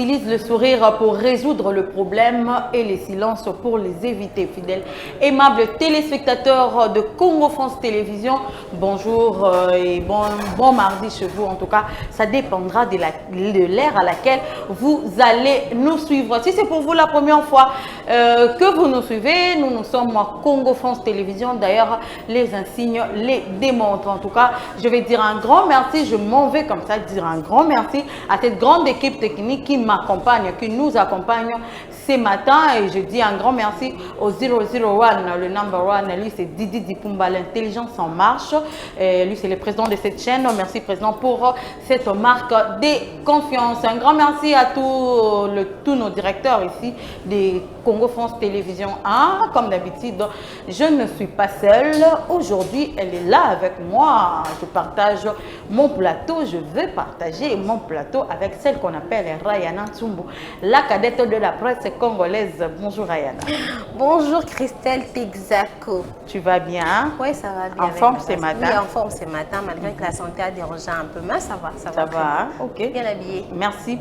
utilise le sourire pour résoudre le problème et les silences pour les éviter. Fidèles, aimables téléspectateurs de Congo France Télévisions, bonjour et bon mardi chez vous. En tout cas, ça dépendra de l'ère à laquelle vous allez nous suivre. Si c'est pour vous la première fois que vous nous suivez, nous sommes à Congo France Télévisions. D'ailleurs, les insignes les démontrent. En tout cas, je vais dire un grand merci. Je m'en vais comme ça dire un grand merci à cette grande équipe technique qui m'accompagne, qui nous accompagne ce matin. Et je dis un grand merci au 001, le number one. Lui, c'est Didi Dipumba, l'intelligence en marche. Et lui, c'est le président de cette chaîne. Merci, président, pour cette marque de confiance. Un grand merci à tous nos directeurs ici des Congo France Télévisions 1. Comme d'habitude, je ne suis pas seule. Aujourd'hui, elle est là avec moi. Je partage mon plateau. Je vais partager mon plateau avec celle qu'on appelle Rayana Tsumbu, la cadette de la presse congolaise. Bonjour Rayana. Bonjour Christelle Texaco. Tu vas bien? Oui, ça va bien. En forme ce matin? Oui, en forme ce matin, malgré que la santé a dérangé un peu. Mais ça va. Ça va, ok. Bien habillée. Merci.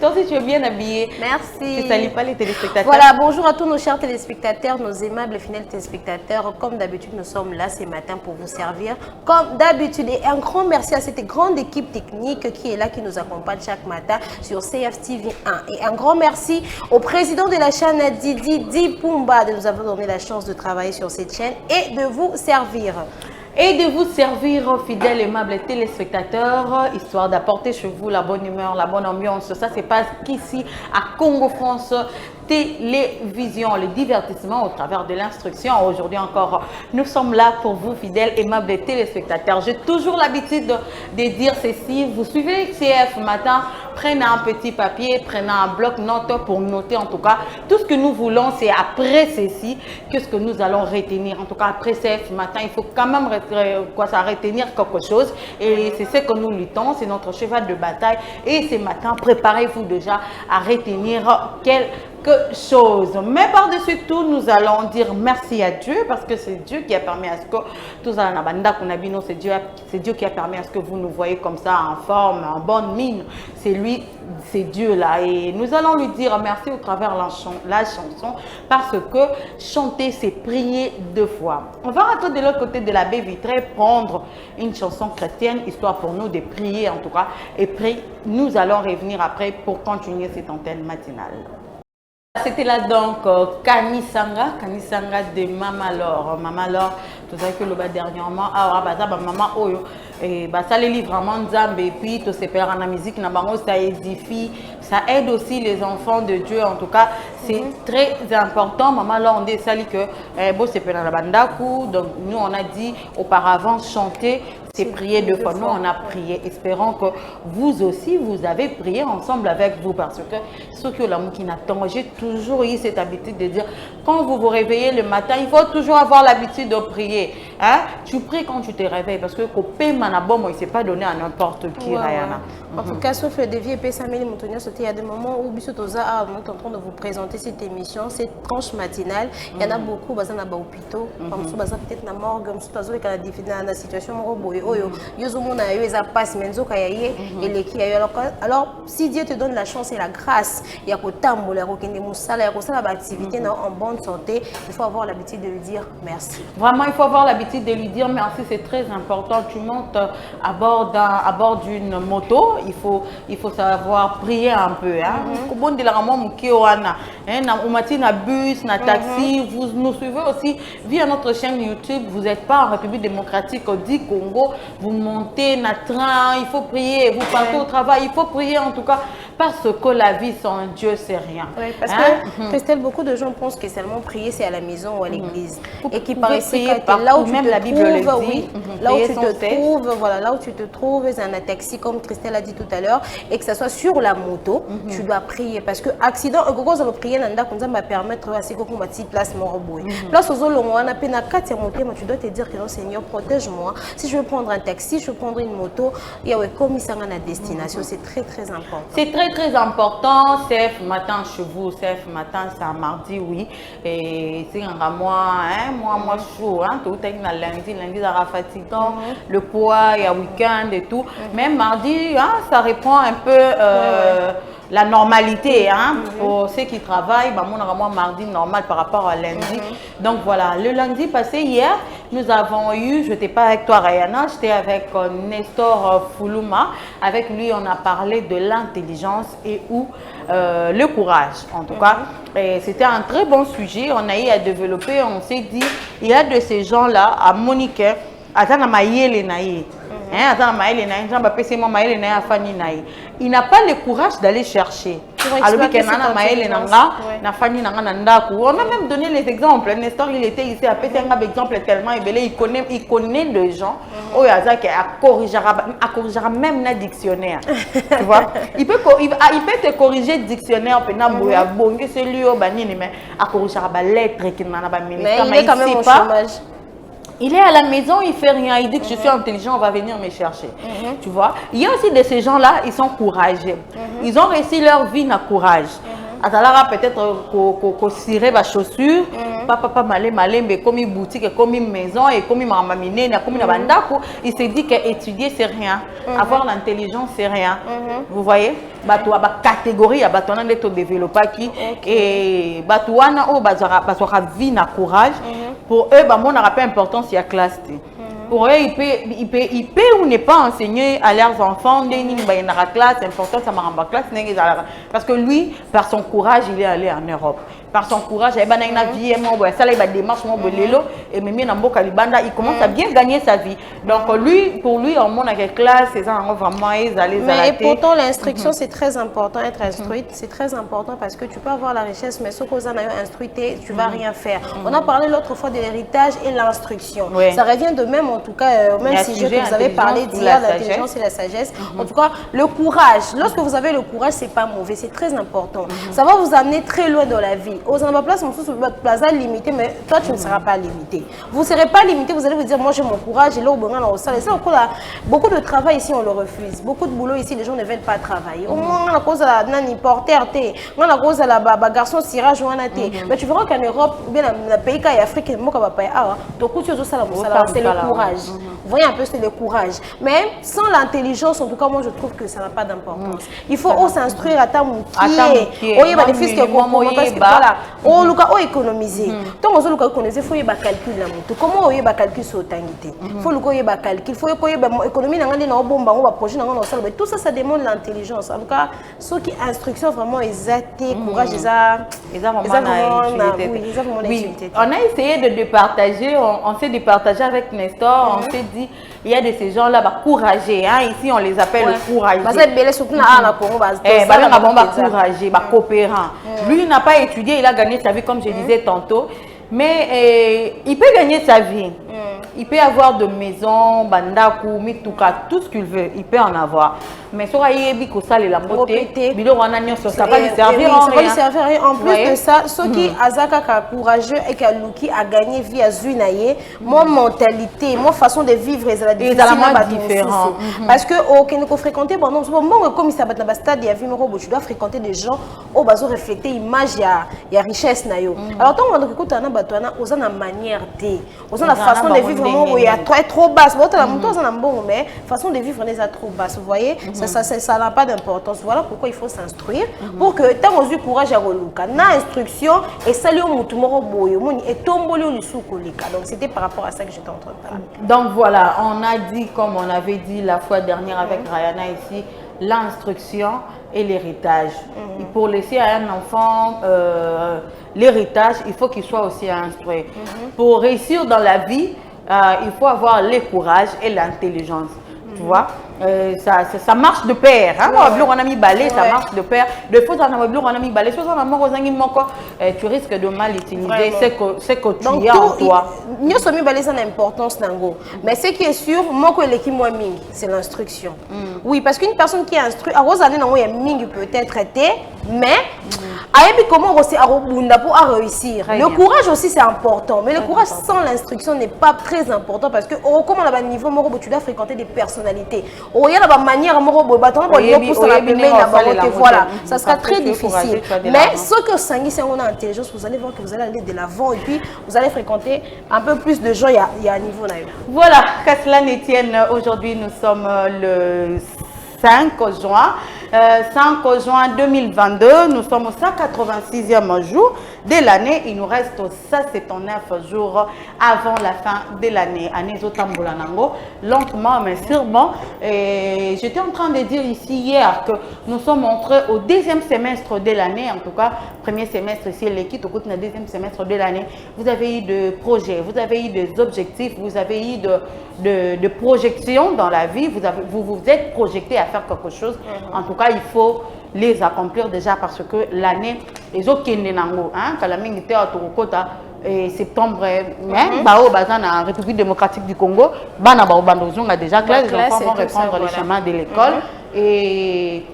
Toi aussi, tu es bien habillée. Merci. Tu ne salis pas les téléspectateurs? Voilà, bonjour à tous nos chers téléspectateurs, nos aimables et fidèles téléspectateurs. Comme d'habitude, nous sommes là ce matin pour vous servir. Comme d'habitude, et un grand merci à cette grande équipe technique qui est là, qui nous accompagne chaque matin sur CFTV 1. Et un grand merci au président de la chaîne, Didi Dipumba, de nous avoir donné la chance de travailler sur cette chaîne et de vous servir. Et de vous servir, fidèles et aimables téléspectateurs, histoire d'apporter chez vous la bonne humeur, la bonne ambiance. Ça se passe qu'ici à Congo France Télévision, le divertissement au travers de l'instruction. Aujourd'hui encore, nous sommes là pour vous, fidèles et aimables téléspectateurs. J'ai toujours l'habitude de dire ceci. Vous suivez CF matin, prenez un petit papier, prenez un bloc-notes pour noter en tout cas tout ce que nous voulons. C'est après ceci que ce que nous allons retenir. En tout cas, après CF matin, il faut quand même retenir quelque chose. Et c'est ce que nous luttons, c'est notre cheval de bataille. Et ce matin, préparez-vous déjà à retenir quelque chose. Mais par-dessus tout, nous allons dire merci à Dieu parce que c'est Dieu qui a permis à ce que tout ça, c'est Dieu qui a permis à ce que vous nous voyez comme ça en forme, en bonne mine. C'est lui, c'est Dieu là. Et nous allons lui dire merci au travers de la chanson parce que chanter, c'est prier deux fois. On va rentrer de l'autre côté de la baie vitrée, prendre une chanson chrétienne, histoire pour nous de prier en tout cas. Et puis, nous allons revenir après pour continuer cette antenne matinale. C'était là donc Kanisanga de Mama Laure. Mama Laure, tu sais que le bas dernièrement, maman oyo et ça les livre vraiment Nzambe et puis tout se perd en musique na bango, ça édifie, ça aide aussi les enfants de Dieu. En tout cas, c'est très important. Maman Laure on dit ça que bon c'est perd na bandaku. Donc nous on a dit auparavant chanter, c'est prier deux fois. Nous, on a prié. Espérons que vous aussi, vous avez prié ensemble avec vous. Parce que ceux qui ont l'amour qui n'attendent, j'ai toujours eu cette habitude de dire, quand vous vous réveillez le matin, il faut toujours avoir l'habitude de prier. Hein? Tu pries quand tu te réveilles. Parce que il ne s'est pas donné à n'importe qui. Rayana. En tout cas, sauf le défi et Samuel Moutonio, il y a des moments où Bissotoza est en train de vous présenter cette émission, cette tranche matinale. Il y en a beaucoup, dans les hôpitaux, peut-être dans la morgue, dans la situation alors si Dieu te donne la chance et la grâce, il y a activité en bonne santé, il faut avoir l'habitude de lui dire merci. Vraiment, il faut avoir l'habitude de lui dire merci, c'est très important. Tu montes à bord d'une moto, il faut savoir prier un peu. Bus, taxi, vous nous suivez aussi via notre chaîne YouTube. Vous n'êtes pas en République démocratique du Congo, vous montez dans le train, il faut prier, vous partez au travail, il faut prier en tout cas, parce que la vie sans Dieu, c'est rien. Oui, parce que, Christelle, beaucoup de gens pensent que seulement prier, c'est à la maison ou à l'église. Et qui paraissait que là où tu te trouves, là où tu te trouves, voilà, là où tu te trouves, c'est un taxi, comme Christelle a dit tout à l'heure, et que ça soit sur la moto, tu dois prier. Parce que accident, ça va prier, ça va permettre à ce qu'on mette place moroboué. Place aux autres, on a peine à 4 montées, mais tu dois te dire que non, Seigneur, protège-moi. Si je veux prendre un taxi, je veux prendre une moto, il y a comme ça à destination, c'est très très important. C'est très très important. CF matin chez vous, CF matin c'est un mardi, oui. Et c'est un moi chaud, hein, tout est lundi ça fatigant, le poids, il y a week-end et tout. Même mardi, hein, ça répond un peu la normalité, hein, pour ceux qui travaillent, bah, mon mardi normal par rapport à lundi. Donc voilà, le lundi passé, hier, nous avons eu, je n'étais pas avec toi Rayana, j'étais avec Nestor Foulouma. Avec lui, on a parlé de l'intelligence et le courage, en tout cas. Et c'était un très bon sujet, on a eu à développer, on s'est dit, il y a de ces gens-là, à Monique, à Mayele Naïe. Il n'a pas le courage d'aller chercher. On a même donné les exemples. Nestor, il était ici, à péter un exemple tellement il connaît des gens. Il corrigera même le dictionnaire. Tu vois? Il peut te corriger le dictionnaire, mais il corrigera les lettres qui n'en a pas. Mais il est quand même au chômage. Il est à la maison, il fait rien, il dit que je suis intelligent, on va venir me chercher. Tu vois? Il y a aussi de ces gens-là, ils sont courageux. Ils ont réussi leur vie dans le courage. Atalara peut-être qu'on cirer ma chaussure, papa malé mais comme une boutique, comme une maison et comme une mamamine, comme une bandako, il s'est dit qu'étudier c'est rien, avoir l'intelligence c'est rien. Vous voyez? Batouana catégorie à batouana de to développer qui et batouana oh bazora vie na courage. Pour eux, bah mon n'a pas importance il y a classe. Pour eux, il peut ou ne pas enseigner à leurs enfants la classe, important ça m'a classe parce que lui, par son courage, il est allé en Europe. Par son courage, il commence à bien gagner sa vie. Donc pour lui, on monte à quelle classe, c'est vraiment mais pourtant, l'instruction, c'est très important, être instruite, c'est très important parce que tu peux avoir la richesse, mais ce qu'on a instruit, tu ne vas rien faire. On a parlé l'autre fois de l'héritage et l'instruction. Ça revient de même, en tout cas, au même sujet que vous avez parlé d'hier, l'intelligence et la sagesse. En tout cas, le courage, lorsque vous avez le courage, ce n'est pas mauvais, c'est très important. Ça va vous amener très loin dans la vie. Aux places, votre plaza limité, mais toi, tu ne seras pas limité. Vous ne serez pas limité, vous allez vous dire, moi j'ai mon courage, et là, beaucoup de travail ici, on le refuse. Beaucoup de boulot ici, les gens ne veulent pas travailler. Au moins, on a cause de la porteur, on a cause de la garçon cirage, mais tu verras qu'en Europe, ou bien dans les pays et Afrique, c'est le courage. Vous voyez un peu, c'est le courage. Mais sans l'intelligence, en tout cas, moi, je trouve que ça n'a pas d'importance. Il faut s'instruire à ta moutier. Oh, Luka, économiser. Tant que vous économiser, il faut calculer la moto. Comment vous calculer sur l'autorité? Il faut calculer. Il faut économiser tout ça, ça demande l'intelligence. En tout cas, ceux qui instruction vraiment exacté, courage, oui, on a essayé de départager, on s'est départagé avec Nestor, on s'est dit, il y a de ces gens-là, courageux, hein, ici on les appelle courageux. Coopérant. Lui, il n'a pas étudié, il a gagné sa vie comme je disais tantôt, mais il peut gagner sa vie. Il peut avoir de maisons, bandaku, mituka, tout ce qu'il veut, il peut en avoir. Mais ça va lui servir en plus de ça, ceux qui azaka courageux et qui a gagné vie à Zuinaye, mon mentalité, mon façon de vivre est différente. Parce que au fréquenter pendant comme ça dans stade il y a vu tu dois fréquenter des gens au bazo refléter image il y a richesse na yo. Alors tant on écoute na batwana aux na manière de aux la façon de vivre il y a trop basse. Mais façon de vivre les a trop basse, vous voyez? Ça n'a pas d'importance. Voilà pourquoi il faut s'instruire pour que tant on ait courage à relouka na instruction et salut au mutumoro boyo et tomboli au lisukolika. Donc c'était par rapport à ça que j'étais en train de parler. Donc voilà, on a dit comme on avait dit la fois dernière avec Rayana ici, l'instruction et l'héritage. Pour laisser à un enfant l'héritage, il faut qu'il soit aussi instruit. Pour réussir dans la vie, il faut avoir le courage et l'intelligence. Tu vois, ça marche de pair. Hein? On a mis balai, ça marche de pair. De fois, on a mis balai. Tu risques de mal utiliser ce que tu as en toi. Nous sommes balai, ça a une importance. Mais ce qui est sûr, c'est l'instruction. Oui, parce qu'une personne qui est instruite, peut-être traitée, mais comment pour réussir. Le courage aussi, c'est important. Mais le courage sans l'instruction n'est pas très important parce que, comme on a un niveau, tu dois fréquenter des personnalités. Il y a une manière, voilà, ça sera très difficile. Mais ce que si on a intelligence, vous allez voir que vous allez aller de l'avant et puis vous allez fréquenter un peu plus de gens, il y a un niveau. Voilà, qu'à cela ne tienne, aujourd'hui nous sommes le 5 juin. 5 juin 2022, nous sommes au 186e jour de l'année. Il nous reste 179 jours avant la fin de l'année. Année Zotambolanango, lentement mais sûrement. J'étais en train de dire ici hier que nous sommes entrés au deuxième semestre de l'année. En tout cas, premier semestre ici, l'équipe au deuxième semestre de l'année. Vous avez eu des projets, vous avez eu des objectifs, vous avez eu de projections dans la vie. Vous vous êtes projeté à faire quelque chose. En tout cas, il faut les accomplir déjà parce que l'année, les autres qui septembre, en République démocratique du Congo, déjà clair, les enfants vont reprendre les chemins de l'école. Et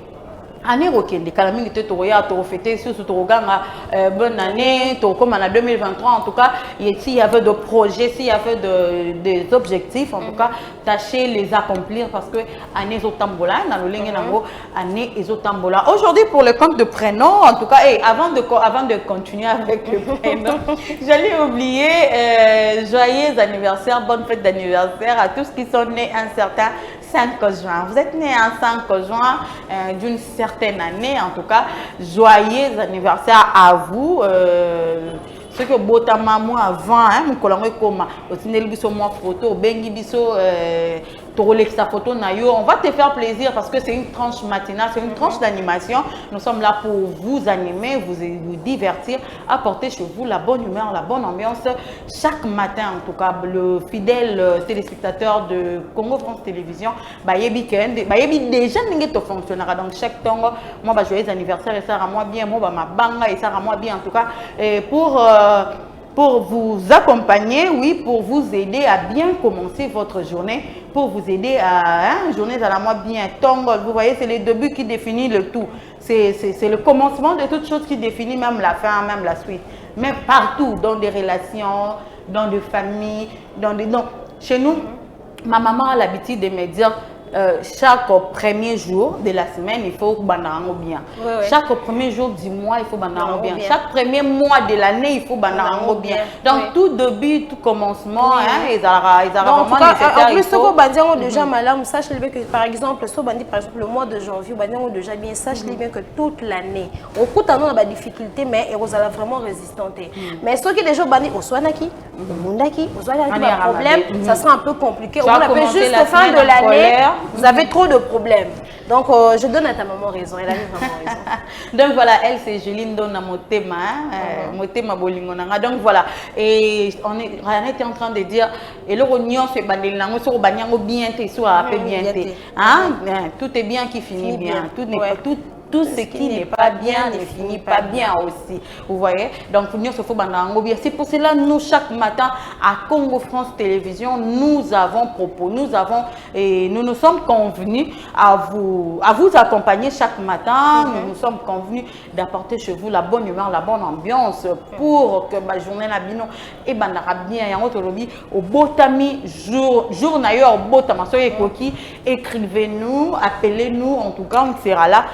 année rokende kalami te toya to fêter sur bonne année to comme en 2023 en tout cas il y avait de projets, s'il y avait des objectifs en tout cas tâchez les accomplir parce que année zotambola dans le ligne nango année zotambola. Aujourd'hui pour le compte de prénom en tout cas avant de continuer avec le prénom j'allais oublier joyeux anniversaire, bonne fête d'anniversaire à tous qui sont nés un certain 5 juin. Vous êtes né en 5 juin d'une certaine année, en tout cas, joyeux anniversaire à vous. Ce que botama moi avant, mon collègue comme aussi biso moi photo, bengi biso sa photo nayo. On va te faire plaisir parce que c'est une tranche matinale, c'est une tranche d'animation. Nous sommes là pour vous animer, vous divertir, apporter chez vous la bonne humeur, la bonne ambiance. Chaque matin, en tout cas, le fidèle téléspectateur de Congo France Télévision, déjà n'ingé fonctionnera. Donc chaque temps, moi joyeux anniversaire et ça rend moi bien, moi ma banga et ça rend moi bien en tout cas pour vous accompagner, oui, pour vous aider à bien commencer votre journée, pour vous aider à une journée à la mois bien tongue. Vous voyez, c'est le début qui définit le tout. C'est le commencement de toute chose qui définit même la fin, même la suite. Mais partout, dans des relations, dans des familles, chez nous, ma maman a l'habitude de me dire chaque premier jour de la semaine, il faut banango bien. Oui, oui. Chaque premier jour du mois, il faut banango bien. Chaque premier mois de l'année, il faut banango bien. Donc, oui. Tout début, tout commencement, oui. Ils ont vraiment nécessaire. En plus, ce que bandiango déjà malade, sache bien que par exemple, le mois de janvier, bandiango déjà bien, sache bien que toute l'année, au coup t'en a des difficultés, mais ils allent vraiment résistanter. Mais ceux qui déjà bandit au soinaki, au mundaki, au soinaki, un problème, ça sera un peu compliqué. On appelle juste la fin de l'année. Vous avez trop de problèmes. Donc, je donne à ta maman raison. Elle a vraiment raison. Donc, voilà, elle, c'est Juline Donna Motema. Motema Bolingonanga. Donc, voilà. Et on était en train de dire, et le rognon, c'est Bandelango, sur Banyango bien, t'es soit bien, t'es. Tout est bien qui finit bien. Tout n'est pas tout. Tout ce qui n'est pas bien ne finit pas bien aussi. Vous voyez? Donc, c'est pour cela nous, chaque matin, à Congo France Télévision, nous avons nous nous sommes convenus à vous accompagner chaque matin. Nous nous sommes convenus d'apporter chez vous la bonne humeur, la bonne ambiance pour que ma journée la bino et bandara bien. Et en autre lobby, au botami, jour d'ailleurs, au botama, soyez coquille, écrivez-nous, appelez-nous, en tout cas, on sera là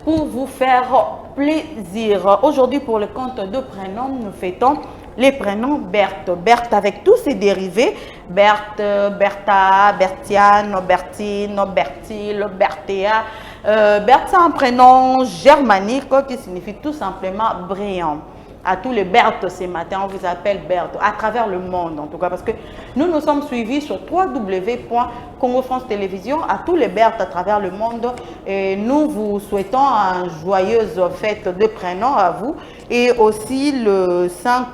pour vous faire plaisir. Aujourd'hui, pour le compte de prénoms, nous fêtons les prénoms Berthe. Berthe avec tous ses dérivés. Berthe, Bertha, Bertiane, Bertine, Bertile, Berthéa. Berthe, c'est un prénom germanique qui signifie tout simplement brillant. À tous les Berthes ce matin, on vous appelle Berthe, à travers le monde en tout cas, parce que nous sommes suivis sur www.Congo France Télévision, à tous les Berthes à travers le monde. Et nous vous souhaitons une joyeuse fête de prénom à vous. Et aussi le 5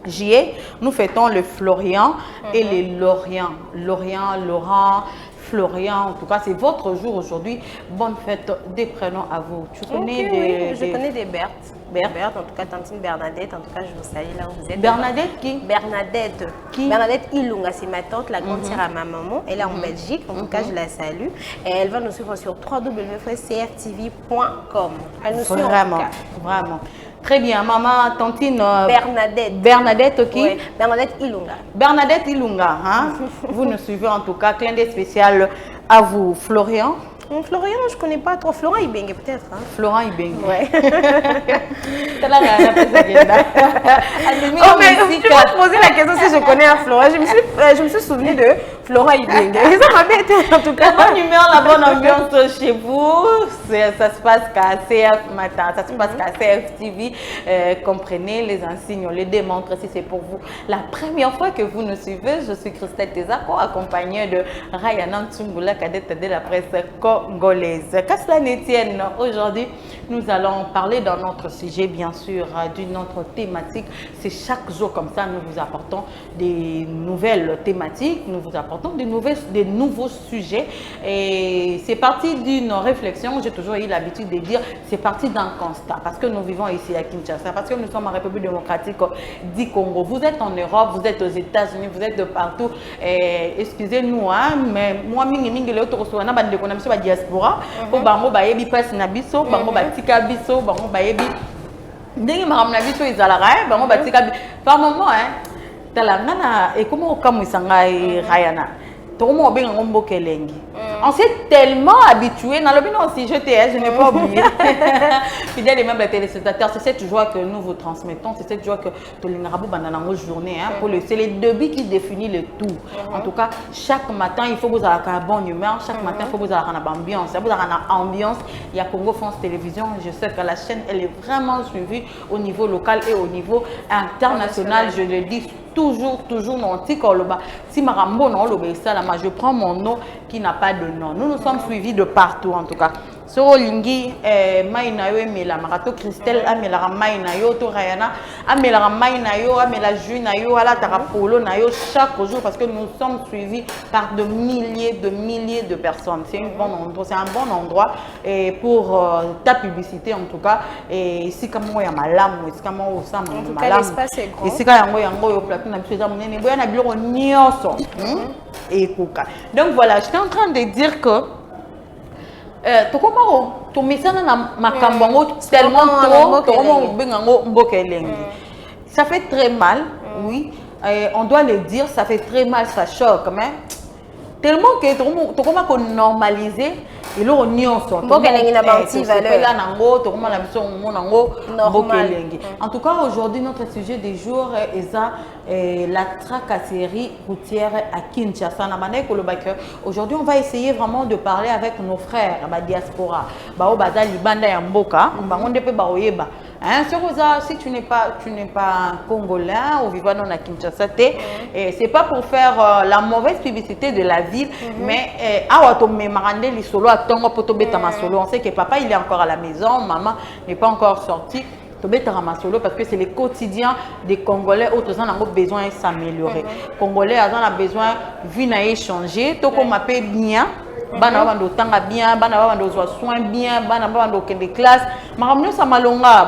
juillet, nous fêtons le Florian et les Lauriens. Laurent, Florian, en tout cas, c'est votre jour aujourd'hui. Bonne fête des prénoms à vous. Tu connais Je connais des Berthes. Berthe, en tout cas, tantine Bernadette, en tout cas, je vous salue là où vous êtes. Bernadette qui? Bernadette. Qui? Bernadette Ilunga, c'est ma tante, la grande sœur à ma maman. Elle est en Belgique, en tout cas, je la salue. Et elle va nous suivre sur www.crtv.com. Elle nous suit vraiment, vraiment. Très bien, maman, tantine Bernadette. Bernadette, ok? Oui, Bernadette Ilunga. Bernadette Ilunga, hein? Vous nous suivez en tout cas, clin d'œil spécial à vous. Florian? Florian, je ne connais pas trop. Florent Ibengue, peut-être. Hein? Florent Ibengue. Ouais. Tu m'as posé la question si je connais un Florent. Je me suis souvenu de Flora Ibengue. Ça m'a bête en tout cas. La bonne humeur, la bonne ambiance chez vous, ça se passe qu'à CF Matin, ça se passe qu'à CF TV. Comprenez, les insignes, on les démontre si c'est pour vous la première fois que vous nous suivez. Je suis Christelle Tezako, accompagnée de Rayana Tsungula, cadette de la presse congolaise. Qu'à cela ne tienne, aujourd'hui, nous allons parler dans notre sujet, bien sûr, d'une autre thématique. C'est chaque jour comme ça, nous vous apportons des nouvelles thématiques, nous vous apportons des nouveaux sujets. Et c'est parti d'une réflexion, j'ai toujours eu l'habitude de dire, c'est parti d'un constat. Parce que nous vivons ici à Kinshasa, parce que nous sommes en République démocratique du Congo. Vous êtes en Europe, vous êtes aux États-Unis, vous êtes de partout. Excusez-nous, hein, mais moi, mingi le autre soit na bande de la diaspora, pour bango bayebi passe na biso, bango batika biso, bango bayebi. Ndenge maram na biso izalaka, bango batika par moment, hein. Talangana et comment okamusanga Rayana. On s'est tellement habitué, dans le bin aussi, je n'ai pas oublié. Fidèles et même les téléspectateurs, c'est cette joie que nous vous transmettons, c'est cette joie que tout le monde dans nos journées. C'est les débits qui définissent le tout. En tout cas, chaque matin, il faut que vous ayez une bonne humeur, chaque matin, il faut que vous ayez une ambiance. Vous avez une ambiance, il y a Congo France Télévision, je sais que la chaîne, elle est vraiment suivie au niveau local et au niveau international, je le dis toujours non si marambo non je prends mon nom qui n'a pas de nom. Nous sommes suivis de partout en tout cas. So lingi mainayo emela marato Christelle amela mainayo to Rayana amela mainayo amela junayo ala tarapolo nayo chaque jour parce que nous sommes suivis par de milliers de personnes. C'est un bon endroit et pour ta publicité en tout cas et ici comme moi ya malamu ici comme moi ça malamu l'espace est grand ici quand yango yo plateau na biso za munene boya na biloko nyonso et kuka. Donc voilà, j'étais en train de dire que ça fait très mal, oui, on doit le dire, ça fait très mal, ça choque, mais tellement que tout comme qu'on normalisé et là on y en sort. En tout cas, aujourd'hui notre sujet du jour est la tracasserie routière à Kinshasa. Aujourd'hui, on va essayer vraiment de parler avec nos frères la diaspora. Si tu n'es pas congolais ou vivant à Kinshasa, c'est pas pour faire la mauvaise publicité de la ville, mais on sait que papa il est encore à la maison, maman n'est pas encore sortie. Parce que c'est le quotidien des Congolais, autres ont besoin de s'améliorer. Congolais ont besoin de vie changer, tout comme bien. Bana bando tanga bien, bana bando soin bien, bana bando des classes. Maramno ça malonga,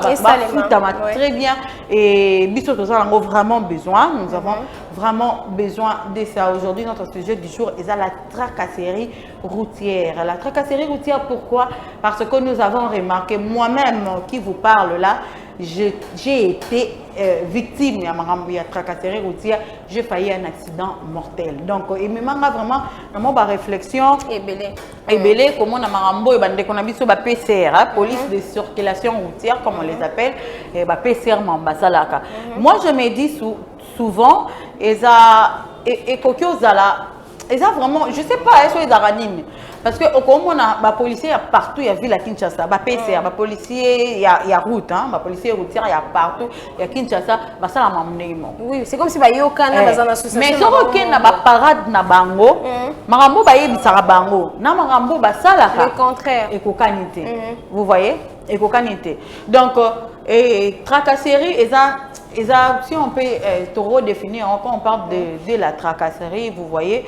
très bien et biso toza nango vraiment besoin. Nous avons vraiment besoin de ça. Aujourd'hui notre sujet du jour est la tracasserie routière. La tracasserie routière pourquoi? Parce que nous avons remarqué moi-même qui vous parle là, j'ai été victime de la tracasserie routière, j'ai failli un accident mortel. Donc, il me manque vraiment ma réflexion. Et comment on a PCR, police de circulation routière, comme on les appelle, PCR Mambasalaka. Moi, je me dis souvent, et vraiment, je ne sais pas, est-ce qu'ils animent. Parce que comme on a des policiers partout, il y a ville à Kinshasa, des PCR, des policiers, il y a route, des policiers routiers, il y a partout, il y a Kinshasa, ça la oui, c'est comme si il y a aucun dans une association. Mais si on a des parades na bango, marambo ba yebisaka bango, na marambo ba salaka. Le contraire. Et kokanité. Vous voyez? Et kokanité. Donc tracasserie si on peut redéfinir, quand on parle de la tracasserie, vous voyez,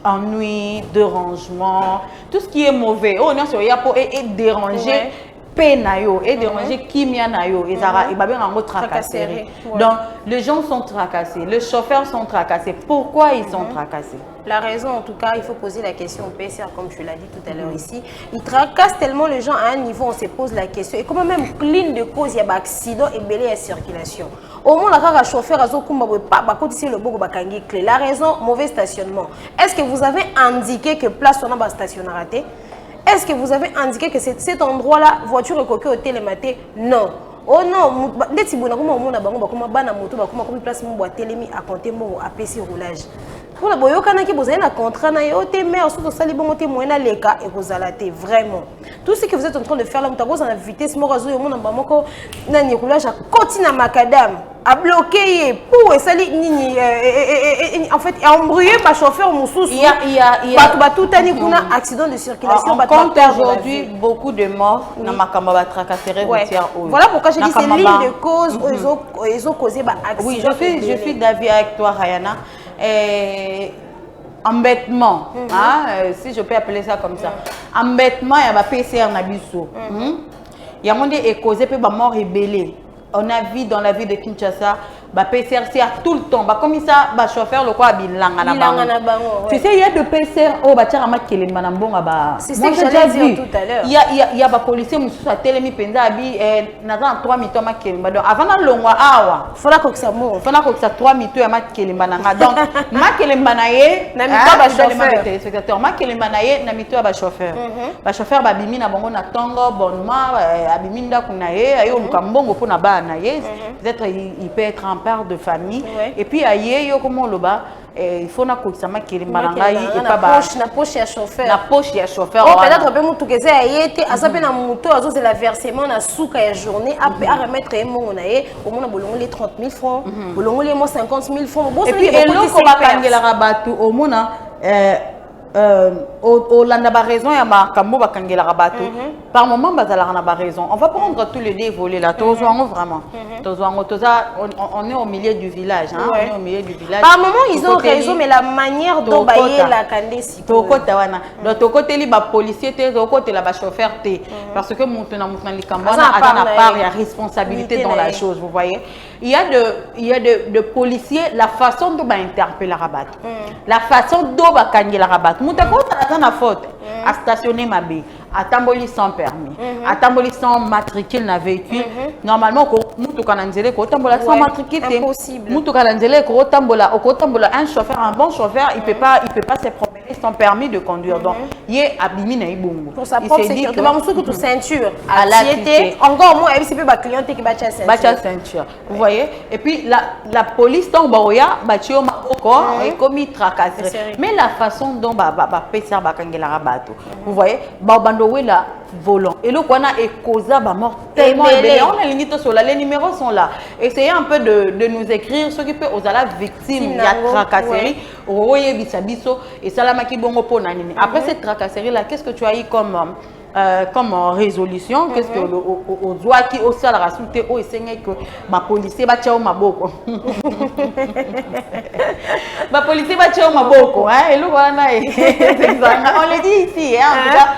ennui, dérangement, tout ce qui est mauvais. Oh non, c'est déranger. Penayo et déranger kimia nayo et tracasserie. Donc les gens sont tracassés, les chauffeurs sont tracassés. Pourquoi ils sont tracassés? La raison, en tout cas, il faut poser la question au PCR, comme tu l'as dit tout à l'heure ici. Ils tracassent tellement les gens à un niveau, on se pose la question. Et comment même ligne de cause, il y a des accidents et belé à circulation. Au moins, la chauffeur a la raison, mauvais stationnement. Est-ce que vous avez indiqué que place on a stationnaire? Est-ce que vous avez indiqué que cet endroit-là, voiture est coquée au télématé? Non. Oh non, dès que vous avez un place à compter à PC roulage. pour le boyokana qui vous avez un contrat na yo te mère surtout ça les bons te moyen les cas et vous allez vraiment tout ce que vous êtes en train de faire là vous avez en vitesse moi razo yo mon bamoko na ni roulage à continue à macadam à bloquer pour ça nini en fait embrouiller par chauffeur moussous il y a tout un accident de circulation on compte aujourd'hui beaucoup de morts dans makamba ba tracasserie routière. Voilà pourquoi je dis c'est l'une des causes ils ont causé ba accident. Oui, je suis d'avis avec toi Rayana. Embêtement, si je peux appeler ça comme ça. Embêtement, il y a un PCR na biso. Il y a monde est causé par mort rebellée. On a vu dans la ville de Kinshasa, bah PCR c'est à tout le temps. Bah comme ça, bah chauffeur le quoi bilanga na bango. Tu sais il y a de PCR oh bah tiens makele manambonga bah. C'est ce que j'allais dire tout à l'heure. Il y a bah policier mususu a telemi penza abi na dans 3 minutes makele bah donc avant na longwa awa. Fala ko ça mo. Fala ko ça 3 minutes ya makele mananga. Donc makele manaye na mito ba chauffeur. Spectateur makele manaye na mito ba chauffeur. Ba chauffeur ba bimi na bango na tongo bonnement abimi ndako na ye ayo lukambongo pona ba na ye. Peut-être il peut être en père de famille et puis aïe yo comment le bas il faut na kokisama kili malangai et pas ba na poche ya chauffeur na poche ya chauffeur oh peut-être peut mutu keze ayete asape na moto azo c'est la versement na souka ya journée à remettre mongo na ye au moins bolongo les 30 000 francs bolongo les 50 000 francs et puis eloko bakangela rabatu au moins au landa ba raison ya makambo bakangela rabatu par moment bazala na ba raison on va prendre tous les deux volets là tozoango vraiment tozoango toza on est au milieu du village hein on est au milieu du village par moment ils ont raison mais la manière dont bailler la kandesi tokota wana donc tokoteli ba policier te tokotela ba chauffeur te parce que mutu na likambo na ana part ya responsabilité dans la chose vous voyez il y a de policiers la façon dont ba interpeller rabat la façon dont ba kangela rabat mutako ta na faute à stationner ma bé à tamboli sans permis à tamboli sans matricule na véhicule normalement ko mutu kananzele ko tambola sans matricule impossible mutu kananzele ko tambola un chauffeur un bon chauffeur il peut pas se promener sans permis de conduire donc yé abimi na ibongo pour sa propre sécurité ba musu que ceinture à la cité encore moi et c'est pas client qui ba ceinture vous voyez et puis la police donc baoya ba tio mako et commis tracasserie mais la façon dont ba pesa ba kangela rabato vous voyez ba bando wela volant et le qu'on a causa ba mort tellement ébélé on a limite sur là les numéros sont là essayez un peu de nous écrire ceux qui peut aux la victime ya tracasserie oye bisabiso et salama ki bongo pona nini après cette tracasserie là qu'est-ce que tu as eu comme résolution qu'est-ce que au doigt qui au sala rasoute au essayé que ma policier ba tchao maboko ma policier ba tchao maboko hein et le wana on le dit ici hein en tout cas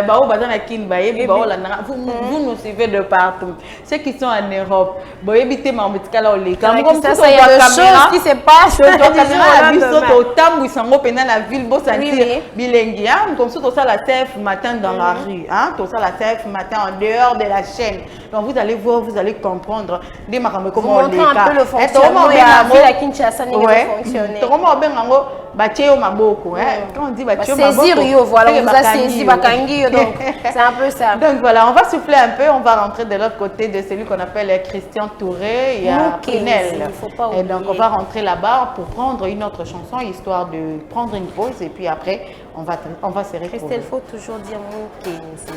ba o bazana kin ba yebi ba ola vous nous suivez de partout ceux qui sont en Europe ba yebite mambetika la ole comme ça il y a des choses qui se passent la biso to tambu sango pena la ville bo sentir bilengi hein comme ça to ça la chef matin dans la rue hein tout ça la chef matin en dehors de la chaîne donc vous allez voir vous allez comprendre des makambo comment on les un peu le fonctionnement de la Kinshasa ni fonctionner comment ben ngo batio maboko hein quand on dit batio maboko saisir yo voilà vous a saisi bakangi donc c'est un peu ça donc voilà on va souffler un peu on va rentrer de l'autre côté de celui qu'on appelle Christian Touré il y a Pinel et donc on va rentrer là-bas pour prendre une autre chanson histoire de prendre une pause et puis après on va se retrouver. Christelle, faut toujours dire Moukenzi.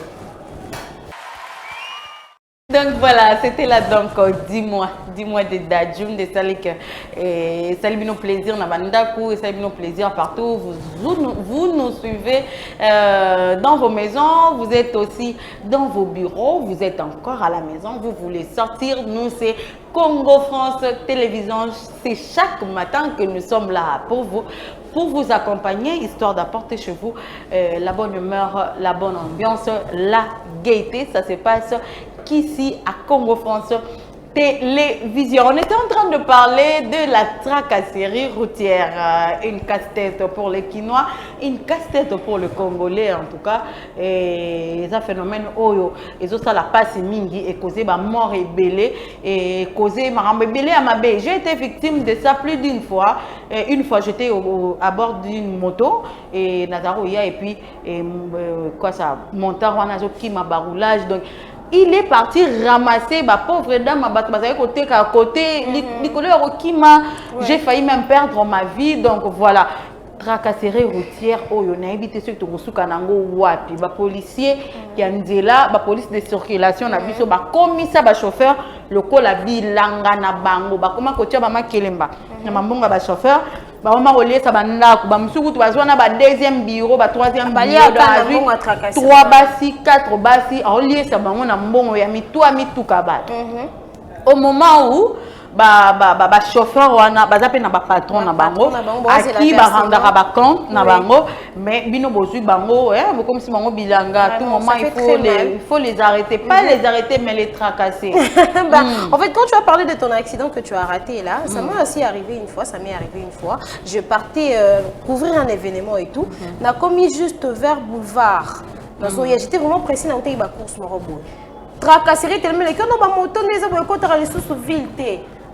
Donc voilà, c'était là donc dis-moi de Dadjoum, de Salik et Salibino plaisir na bandaku et Salibino plaisir partout. Vous nous suivez dans vos maisons, vous êtes aussi dans vos bureaux, vous êtes encore à la maison, vous voulez sortir. Nous c'est Congo France Télévision, c'est chaque matin que nous sommes là pour vous accompagner, histoire d'apporter chez vous la bonne humeur, la bonne ambiance, la gaieté. Ça se passe qu'ici à Congo France Télévision. On était en train de parler de la tracasserie routière. Une casse-tête pour les Quinois, une casse-tête pour le Congolais en tout cas. Et ça phénomène oyo. Et ça la passe mingi et causé ma mort et belé et causé ma belé à ma baie. J'ai été victime de ça plus d'une fois. Une fois j'étais à bord d'une moto et Nazaroya et puis quoi ça montant qui m'a baroulage donc il est parti ramasser ma pauvre dame à côté à côté j'ai failli même perdre ma vie donc voilà tracasserie routière oyo na évité ceux qui tokosuka nango wapi ba policier ya nzela ba police de circulation na biso ba komisa ba chauffeur lokola bilanga na bango ba koma kotia ba makelemba na mambonga ba chauffeur ba mama kolesa ba ndako ba musuku to bazwana ba deuxième bureau ba troisième bureau trois basi quatre basi oliesa bango na mbongo ya mituka ba au moment où ba chauffeur wana baza pe na ba patron na bango aki ba randaka ba compte na bango mais bino bozui bango comme si bango bilanga tout moment il faut les arrêter pas les arrêter mais les tracasser. En fait quand tu as parlé de ton accident que tu as raté là ça m'est aussi arrivé une fois, je partais couvrir un événement et tout n'a commis juste vers boulevard j'étais vraiment pressée dans une course morobo tracasserie tellement les gens ba moto les abo ko tra les sous ville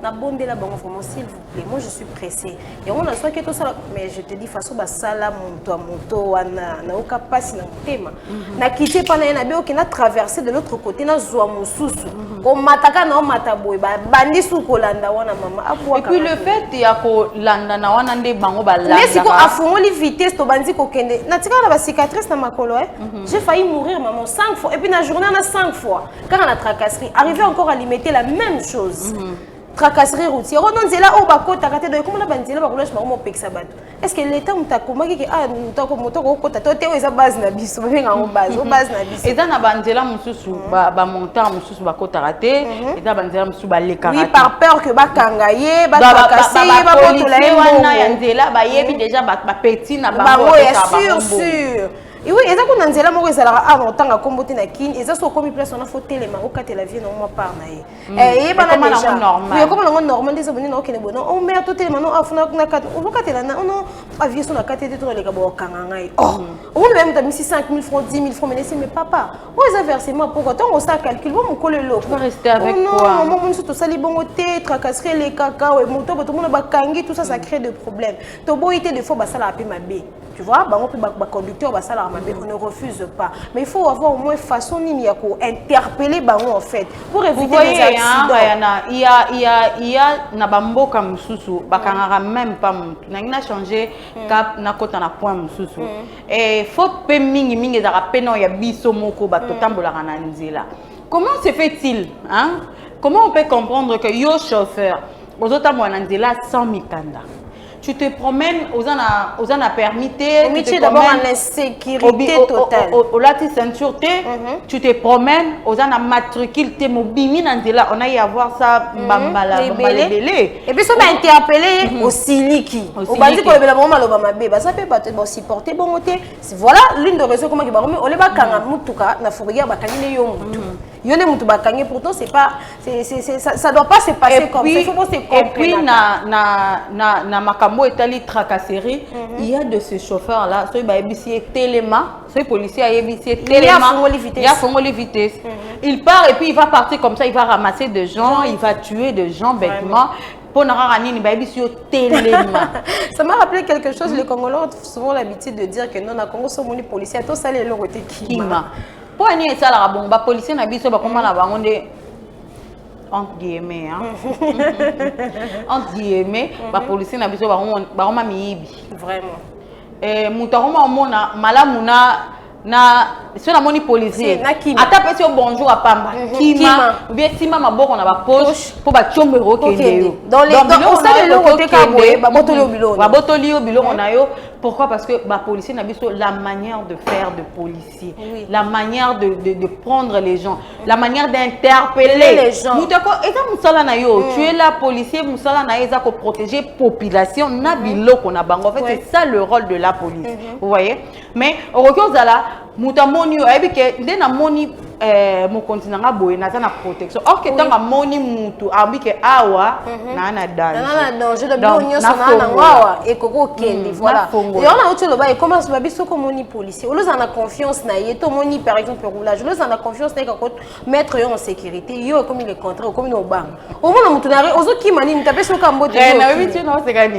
na bonde la bango vraiment s'il vous plaît moi je suis pressée et on a soit que tout ça mais je te dis façon ba sala moto wana na oka passe na tema na quitter pas na be okina traverser de l'autre côté na zwa mususu ko mataka na mataboy ba bandi su ko landa wana mama abwa et puis le fait ya ko landa na wana nde bango ba landa mais si ko afongoli vitesse to bandi ko kende na tika na ba cicatrice na makolo j'ai failli mourir maman 5 fois et puis na journée na 5 fois quand on a tracasserie arrivé encore à limiter la même chose tracasserie routière on nzela o bakota kate do comme na banzela bakolosh ba mo pekisa bato est-ce que l'état mutakomaki ke mutako motoko kota to te eza base na biso benga o base na biso eza na banzela mususu ba montant mususu bakota kate eza banzela mususu ba leka oui par peur que bakanga ye ba tracasser ba botola ye wana ya nzela ba yebi déjà ba petit na bango sûr et oui, ils ont dit que les gens ont tant à combattre na kin, ils ont commis place on a faut tellement au côté la vie non ma part na ye. Et pas normal. Oui, comme on normal des abonnés non kene bon. On met tout tellement on afuna na kat. On côté là on avion sur la carte de tout les gabo kanganga. Oh, on même t'as mis 5 000 francs, 10 000 francs mais mais papa, où ils ont versé moi pour autant on ça calcule bon mon coller l'eau. Tu vas rester avec quoi? Non, moi surtout ça les bon thé, tracasserie les cacao et moto tout le monde ba kangi tout ça ça crée des problèmes. To boité des fois ba ça la paix ma bé. Tu vois, bah conducteur bah ça la on ne refuse pas. Mais il faut avoir au moins façon nimiako interpeller bango en fait pour éviter les accidents. Il y a na bamboka mususu bakangara même pas mutu. Na changer cap na kota na point mususu. Et faut pe mingi za rapeno ya biso moko ba totambola na nzela. Comment se fait-il hein? Comment on peut comprendre que yo chauffeur ozotambola na nzela sans mikanda? Tu te promènes aux en a permis au métier d'abord en insécurité totale au lati ceinture tu te promènes aux en a matricule te mobimi nandela on a y avoir ça bambala belé et puis ça m'a interpellé au siliki au bandi ko lebela mama loba mabe ba ça peut pas te supporter bon côté voilà l'une des raisons comment ki ba on le ba kanga mutuka na fourrière ba kangile yo mutu yone mutu ba kangé pourtant c'est pas ça doit pas se passer comme ça il faut pas se comprendre et puis na makambo etali tracasserie il y a de ces chauffeurs là ceux ba ebisi téléma ceux policiers a ebisi téléma il y a fongoli vitesse il part et puis il va partir comme ça il va ramasser des gens il va tuer des gens bêtement. Ça m'a rappelé quelque chose. Les Congolais ont souvent l'habitude de dire que non, na Congo sont les policiers. Tous ça les longs côté Kima. Pour aller ça la bon, ba policier na biso ba comment la bango de entre guillemets entre guillemets ba policier na biso ba ma miyibi vraiment. Mutaroma mona malamuna na sur la moni policier ata pesi au bonjour à pamba kima bien sima maboko na ba poche pour ba chombe rokende dans les on ça le côté kaboé ba botoli au bilon on a yo pourquoi parce que ba policier na biso la manière de faire de policier la manière de prendre les gens la manière d'interpeller les gens mutako eta musala na yo tu es là policier musala na eza ko protéger population na biloko na bango en fait c'est ça le rôle de la police vous voyez mais au recours là mutamoni ayebi ke ndena moni mon continent nga boye na na protection or que tanga moni mutu abi ke awa na danger de bonyo sona na ngawa e koko kende voilà et on a autre loba et comment se babiso comme moni policier oloza na confiance na ye to moni par exemple roulage oloza na confiance na ko mettre yo en sécurité yo comme il est contraire comme no bang au moins mutu na ozo kimani ntapeso ka mbote na oui tu non c'est gagné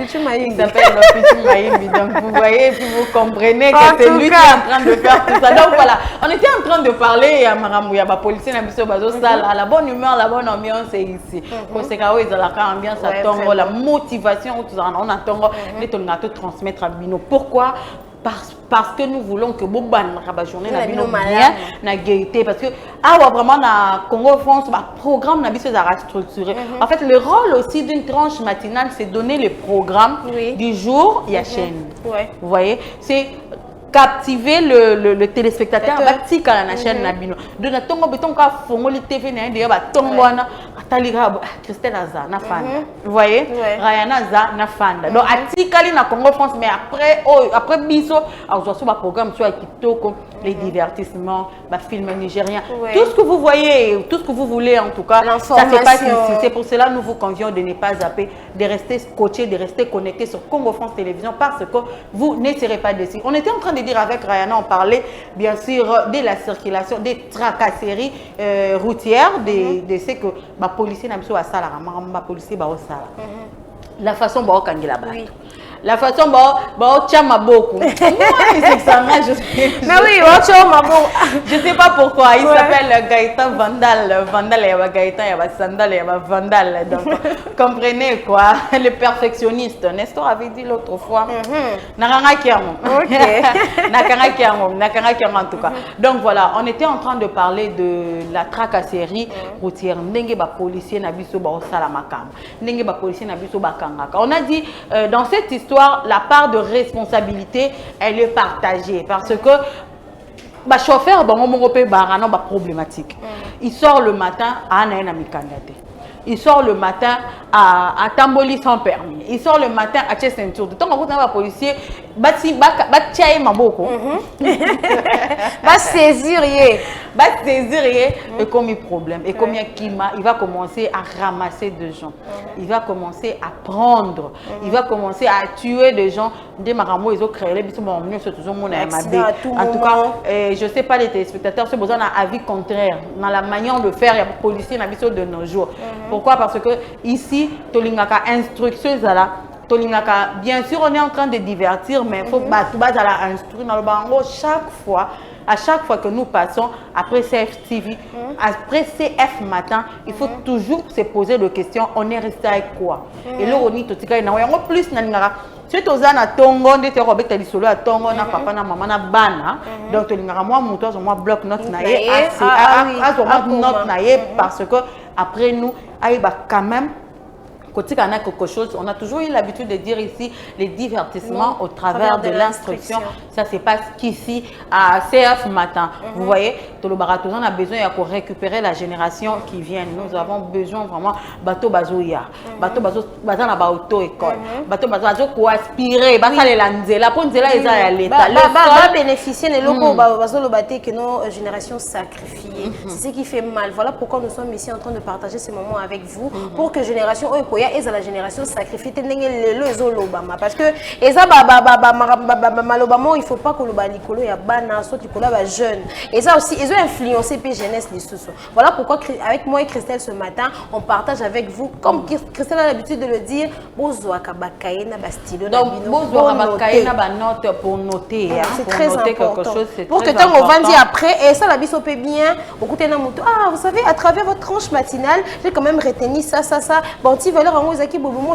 tu m'as eu ça s'appelle le petit maïmbi donc vous voyez puis vous comprenez que c'est lui qui est en train de faire tout ça donc voilà on était en train train de parler à Maramou, il y a des policiers qui sont la bonne humeur, la bonne ambiance est ici. Parce que l'ambiance attend, la motivation, on attend, les transmettre à Bino. Pourquoi? Parce que nous voulons que Boban la journée na bino bien na gaieté parce que vraiment na Congo France programme na biso structuré. En fait le rôle aussi d'une tranche matinale c'est donner les programmes du jour il y a chaîne. Vous voyez, c'est captiver le téléspectateur batika na chaîne na bino. De na tongo beton ka fongoli TV na ndia ba tongwana ataliga Christelle Aza na fanda. Vous voyez? Rayana Aza na fanda. Donc atikali na Congo France mais après biso alors sur ba programme sur kitoko les divertissements, films nigériens, tout ce que vous voyez, tout ce que vous voulez en tout cas, ça se passe ici. C'est pour cela que nous vous convions de ne pas zapper, de rester scotché, de rester connecté sur Congo France Télévision parce que vous ne serez pas déçus. On était en train de dire avec Rayana, on parlait bien sûr de la circulation, des tracasseries routières, de ce que les policiers n'ont pas ça, les policiers n'ont pas ça. La façon dont on la batte. La façon dont tu as ma beaucoup. Mais oui, je ne sais pas pourquoi. Il s'appelle Gaëtan Vandal. Vandal, il y a Gaëtan, il y a Sandal, il y a Vandal. Donc, comprenez quoi? Le perfectionniste. Nestor avait dit l'autre fois. Nakanga Kiamon. Nakanga Kiamon en tout cas. Donc voilà, on était en train de parler de la tracasserie routière. Ndenge ba policier na biso ba osalamakam. Ndenge ba policier na biso ba kangaka. On a dit dans cette histoire, la part de responsabilité, elle est partagée parce que le chauffeur, c'est problématique. Il sort le matin à Anaïna-Mikandate. Il sort le matin à Tamboli sans permis. Il sort le matin à Tchessentour. De temps en temps, les policiers va saisir et comme il problème et comme il va commencer à ramasser des gens. Il va commencer à prendre. Il va commencer à tuer des gens. Des maramos ils ont créé les bisous en tout cas, je sais pas les téléspectateurs, c'est besoin d'un avis contraire dans la manière de faire. Il y a des policiers de nos jours. Pourquoi? Parce que ici, tolingaka instruction là. Bien sûr, on est en train de divertir, mais il faut instruire à chaque fois que nous passons après CFTV, après CF matin, il faut toujours se poser des questions. On est resté avec quoi? Et là, on est tout plus si tu as un tongo, tu as un solo à tongo, na papa na maman na bana, donc tu as moi moi bloc note naie, note naie parce que après nous, quand même. Quelque chose, on a toujours eu l'habitude de dire ici les divertissements au travers de l'instruction. Ça se passe qu'ici à CF matin. Vous voyez, tout le barato, on a besoin de récupérer la génération qui vient. Nous avons besoin vraiment bateau bazouya, bateau bazo na ba auto école, bateau bazo ko aspirer, ba ça les lanzela pour nzela ils à l'état. Va bénéficier de locaux bazo le bateau que nos générations sacrifiées. C'est ce qui fait mal. Voilà pourquoi nous sommes ici en train de partager ces moments avec vous pour que génération et la génération sacrifiée parce que malobama il faut pas que le balikolo ya bana soit la jeune et ça aussi ils ont influencé les jeunesse les sous. Voilà pourquoi avec moi et Christelle ce matin on partage avec vous comme Christelle a l'habitude de le dire bozoa kabakaina ba stylo donc bozoa kabakaina ba note pour noter c'est très important quelque chose pour que tant on va dire après et ça la biso peut bien écoutez na moto vous savez à travers votre tranche matinale j'ai quand même retenu ça bon tu valeur en moi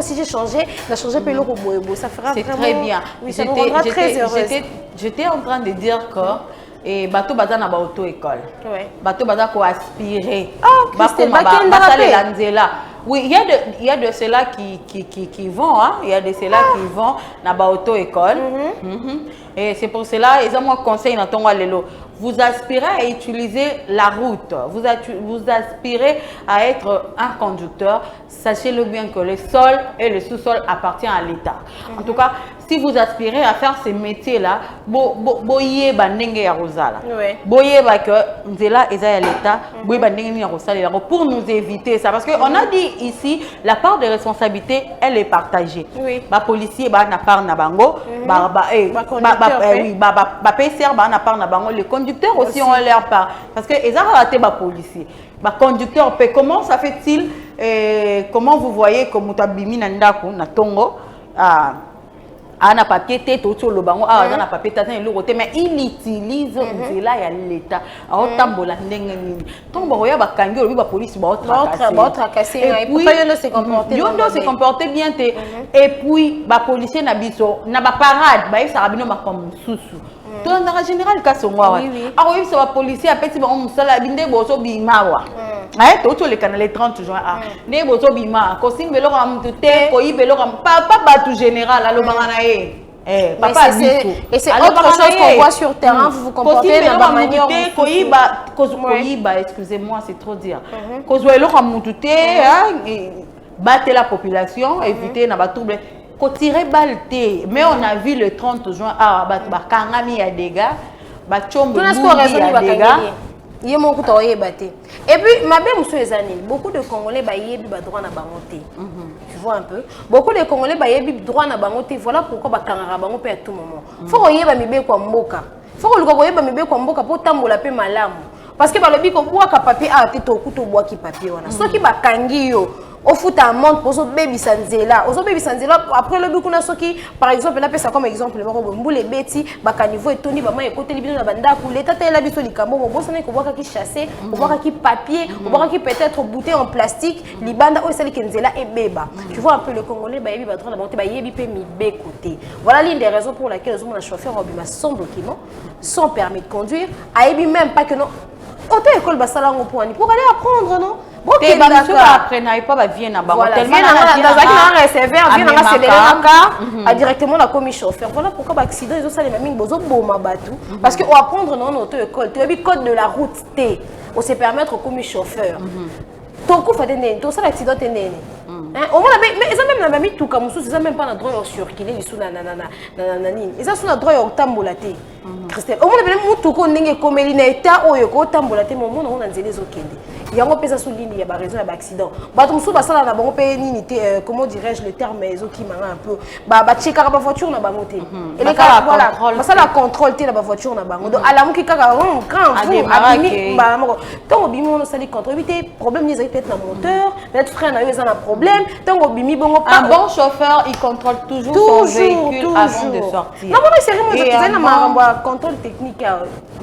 si j'ai changé, j'ai changé peu l'euro ça fera c'est très bien. Oui, ça nous rendra très heureuse. J'étais en train de dire que et bateau baza na ba auto école. Bateau baza ko aspirer. Oui, il y a de ceux-là qui vont il y a de ceux-là qui vont na ba auto école. Et c'est pour cela ils ont moi conseil dans ton lelo. Vous aspirez à utiliser la route, vous aspirez à être un conducteur, sachez-le bien que le sol et le sous-sol appartiennent à l'État. En tout cas, si vous aspirez à faire ces métiers-là, boye bandenge ya rosala. Boye ba que nzela eza ya l'État, boye bandenge ya rosala pour nous éviter ça parce que on a dit ici la part de responsabilité, elle est partagée. Ba policier ba na part na bango, PCR ba na part na bango, les conducteurs aussi ont leur part parce que ils ont raté ba policier. Ba conducteur comment ça comment vous voyez comme mutabimi na ndako na tongo à a un papier tête autour le bango a un papier tête et l'autre mais il utilise là il y a l'état a tambola ndengeni tombo roya ba kangi obi ba police ba tracasser et puis yondo se comporter bien et puis ba policier na biso na ba parade ba ça rabino ba comme susu to na général ka songwa a oui ça ba policier a petit ba musala binde boso bimawa to le canal 30 juin ne boso bima ko simbelo ka mutute ko ibelo ka papa ba tout général alo bangana papa et c'est autre chose qu'on voit sur terrain, vous vous comportez de la manière excusez-moi, c'est trop dire. Battre la population, éviter na trouble. Tirer balle, mais on a vu le 30 juin, Kangami a des gars, Bachombo a des gars. Et puis, ma belle monsieur Ezani, beaucoup de Congolais ont droit à bangoté. Tu vois un peu? Beaucoup de Congolais ont droit à bangoté. Voilà pourquoi Bakangara bangoté à tout moment. Faut que vous ayez kwa mboka. Faut que vous ayez kwa mboka pour tambola pe malamu. Parce que le biko bois ka papier a te to kuto bois ki papier wana. Ceux qui bakangi yo au foot à monte pour ce baby sanzela. Au baby sanzela après le biko na soki par exemple là ça comme exemple le mbule beti bakanivo et toni bama écouter libino na banda ku l'état la biso likambo mo bosana ko bois ki chasser, ko bois ki papier, ko bois ki peut-être bouteille en plastique, libanda o sali kenzela et beba. Tu vois un peu le Congolais ba yebi ba droit na monter ba yebi pe mi be côté. Voilà l'une des raisons pour laquelle les chauffeurs obima sans document, sans permis de conduire, a yebi même pas que non autant école basala ngo pour aller apprendre non bon t'es pas après n'a pas vient na bango tellement dans un receveur vient na célérer a directement la commis chauffeur voilà pourquoi accident ils ont ça les mamines bozo boma batu parce que on apprendre non auto école tu as vu code de la route T on se permettre commis chauffeur ton coup fait des tout ça l'accident est né on va mais ils ont même la mamie tout comme ça ils ont même pas le droit de circuler ils sont nanani ils ont le droit de tambolater Christelle au moins même tout qu'on n'est comme il n'est pas au yoko tambolater mon monde on a des okende il y a un peu ça sous ligne il y a raison il y a accident bah tout ça ça là bon pays n'unité comment dirais-je le terme mais qui m'a un peu bah checker la voiture na bangoté et les gars voilà ça la contrôle la voiture na bango donc à la qui kaka grand fou abimi bah donc bimi on ça les contrôle éviter problème ils peut-être na moteur peut-être frein na eu un problème donc bimi bon un bon chauffeur il contrôle toujours son véhicule avant de sortir non mais sérieux moi ça na maramba contrôle technique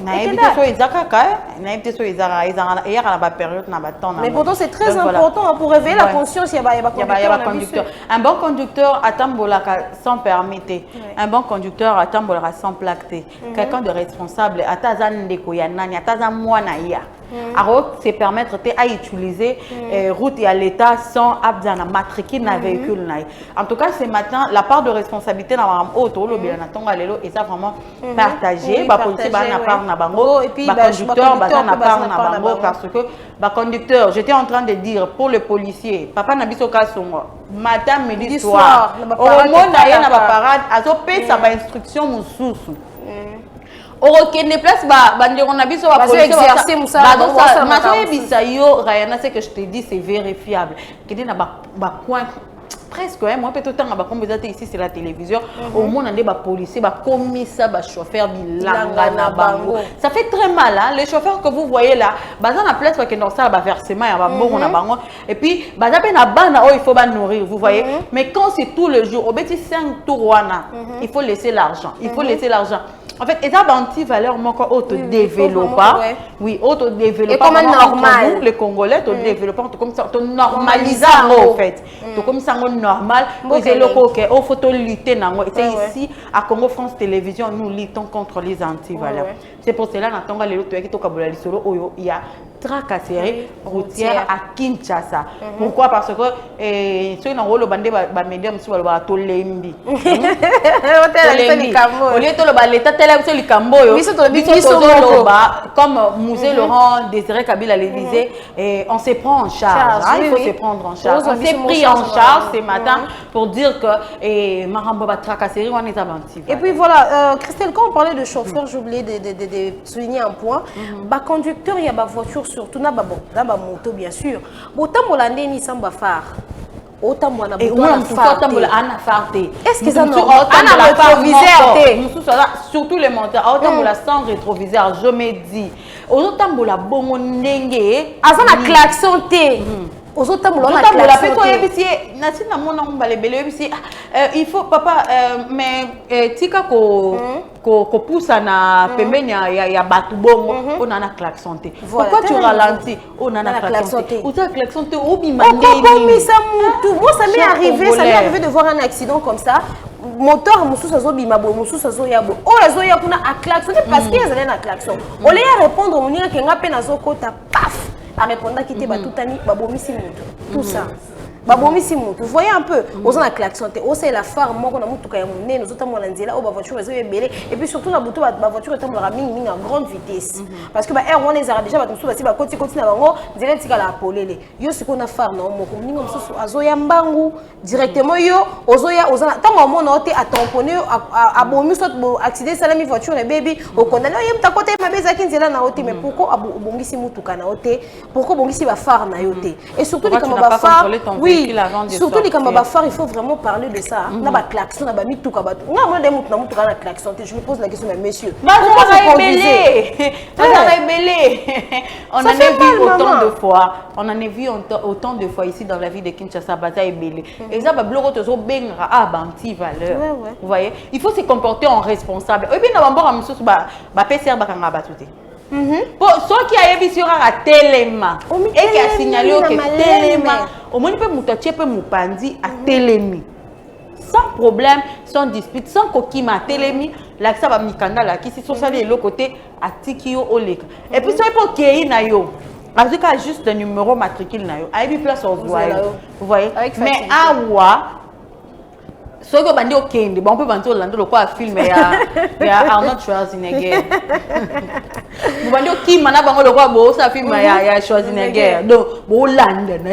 na éviter so ezakaka na éviter so ezara hier à la période na baton mais pourtant c'est très important pour réveiller la conscience il y a conducteur un bon conducteur atambolaka sans permis un bon conducteur atambolaka sans plaque quelqu'un de responsable atazan ndeko ya nani atazan mwana ya alors c'est permettre à utiliser route et à l'état sans abdana matricule na véhicule en tout cas ce matin la part de responsabilité na auto le bien natonga lelo et ça vraiment partagé ba policier ba na part na bango et puis ba conducteur ba na part na bango parce que ba conducteur j'étais en train de dire pour le policier papa na biso ka songo matin midi soir au moment na ya na ba parade azo pesa ba instruction mususu ok ne place ba ndeko na biso ba exercer musala Rayana c'est que je te dis c'est vérifiable que na ba coin presque moi peut-être temps ba comme ici c'est la télévision au monde ande ba policier ba commissaire ba chauffeur bilanga na bango ça fait très mal hein les chauffeurs que vous voyez là baza na place parce que dans ça ba versement ya ba mbongo na bango et puis baza pe na bana il faut ba nourrir vous voyez mais quand c'est tout le jour au beti 5 tours wana il faut laisser l'argent en fait, et anti-valeur, auto-développant. Oui, auto-développant. Et comme normal. Les Congolais, auto-développant, comme ça, normalisant, en fait. Comme ça, normal. Vous avez le photo lutter. C'est ici, à Congo France Télévision, nous luttons contre les anti-valeurs. C'est pour cela que il y a tracasserie routière à Kinshasa. Pourquoi? Parce que ceux qui ont le bandé, médias, tout lembi. Au lieu de l'état comme Musée Laurent Désiré Kabila le disait, on se prend en charge. Il faut se prendre en charge. On s'est pris en charge ce matin pour dire que Marambo va tracasserie, on est avancé. Et puis voilà, Christelle, quand on parlait de chauffeur, j'ai oublié de souligner un point. Conducteur, il y a ma voiture surtout dans ma moto bien sûr. Autant molande ni samba phare. Autant moi na est-ce que ça non rétroviseur surtout les monteurs autant la sans rétroviseur je me dis autant la bongo ndenge azana klaxon té aux autres on a il faut papa mais tika ko poussa na pembeni ya batu bongo on a klaxon te pourquoi tu ralentis on a klaxon te on a klaxon te moi ça m'est arrivé de voir un accident comme ça moteur mususu azobima bo mususu azoyabo o azoya kuna a klaxon parce qu'il y a un klaxon on les répondre on ira kenga pe nazokota paf à répondre à quitter batutani babomisi mutu tout ça babomisi mutu vous voyez un peu aux a klaxon o c'est la phare moko na mutuka ya munene nous autres mona nzela o ba voiture ezo ebele et puis surtout la buto ba voiture etambola mingi en grande vitesse parce que ba air on les a déjà ba mususu basi ba koti na bango nzela tika la polele yo siko na phare na moko ninga mususu azoya mbangu directement yo ozoya ozana tango mona ote a tamponner a bomi soit bo accident salami voiture et baby au condamné yo mta kote mabeza kinzela na ote mais pourquoi abongisi mutuka na ote pourquoi bongisi ba phare na yote et surtout les comme ba phare surtout les phare il faut vraiment parler de ça na ba klaxon na ba mituka ba nga moi des mutu na mutuka na klaxon je me pose la question mais messieurs pourquoi vous conduisez on en a vu autant de fois on en a vu autant de fois ici dans la ville de Kinshasa baza ebele et ça ba bloko tozo benga ah ba anti valeur vous voyez il faut se comporter en responsable et bien na bambora mususu ba PCR ba kanga batute pour ceux qui a émis sur un téléma et qui a signalé que téléma au moins peut mutacher peut mupandi à télémi sans problème sans dispute sans kokima télémi là ça va mikanda là qui si social et l'autre côté à tikio oleka et puis ça pour qu'il na yo parce que juste le numéro matricule na yo a eu place au vous voyez mais awa ce que bandi okende bon peut bandi olanda le quoi film ya Arnold Schwarzenegger vous bandi okima na bango le quoi bo ça film ya Schwarzenegger donc bo olanda na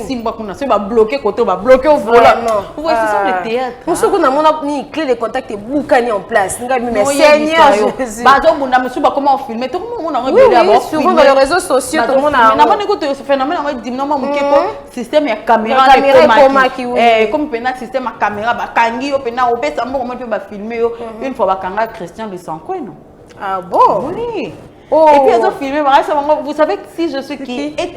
simba kuna se ba bloquer côté ba bloquer au volant vous voyez ce sont des théâtres pour ce qu'on a mon ni clé de contact et boucani en place nga mais Seigneur Jésus ba donc on a monsieur ba comment filmer tout le monde a regardé d'abord sur les réseaux sociaux tout le monde a na moni ko ce phénomène on dit non mo système ya caméra comme pena système à caméra kangi opena opesa mboko mo pe ba filmer yo une fois ba kanga Christian Lusanko non ah bon oui et puis ils ont filmé vous savez si je suis qui et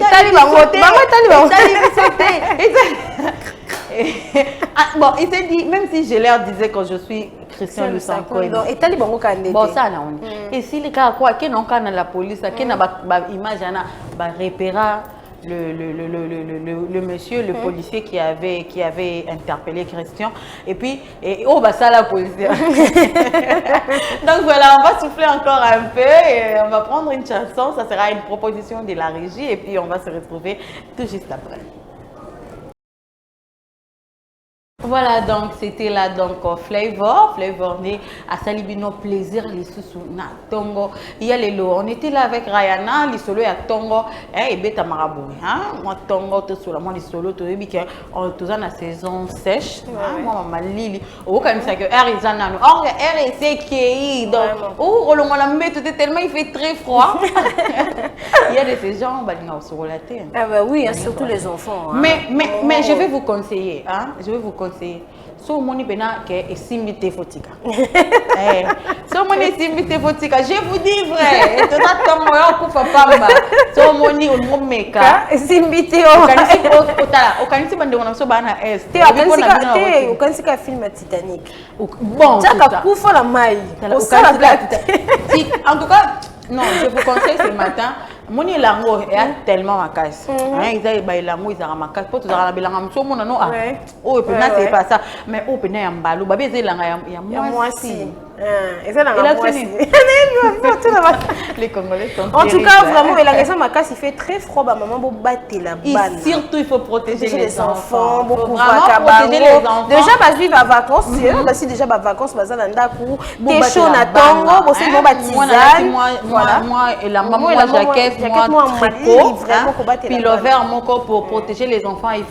bon il s'est dit même si je leur disais que je suis Christian Lusanko et tali bango kande bon ça na on et si les gars quoi qui non kana la police qui na ba image na ba repéra le monsieur, le policier qui avait interpellé Christian. Et puis, oh, bah ça la position. Donc voilà, on va souffler encore un peu et on va prendre une chanson. Ça sera une proposition de la régie et puis on va se retrouver tout juste après. Voilà, donc c'était là donc Flavor né à Salibino plaisir les sous na Tongo. Il y a les lots. On était là avec Rayana, les solos à Tongo et beta marabout. Hein, moi Tongo tout sur la moi les solos tout et bien on tous en la saison sèche. Moi ma Lili. Au quand même ça que air ils en ont. Or air c'est qui donc oh on l'a mis tout tellement il fait très froid. Il y a des ces gens bah ils sont relatés. Ah bah oui, surtout les enfants. Mais je vais vous conseiller hein, je vais vous conseiller so moni pena ke esimite fotika so moni esimite fotika je vous dis vrai et tout attends moi kufa pamba so moni onmeka esimite o kanisi bande on so bana est te okansika film Titanic bon ça kufa la mai en tout cas non je vous conseille ce matin moni lango est tellement macasse hein ils a ba lango ils a macasse pour tout ça la belanga mso mona non ah oh pena c'est pas ça mais oh pena ya mbalo ba beze langa ya moi si et ça la moi si les Congolais sont en tout cas vraiment la ça macasse il fait très froid ba maman bo battre la balle surtout il faut protéger les enfants beaucoup protéger les enfants déjà ba vivre à vacances c'est si déjà ba vacances ba za na ndaku t'es chaud na tongo bo c'est bon ba tisane moi et la maman la jaquette moi tricot puis le verre pour protéger les enfants il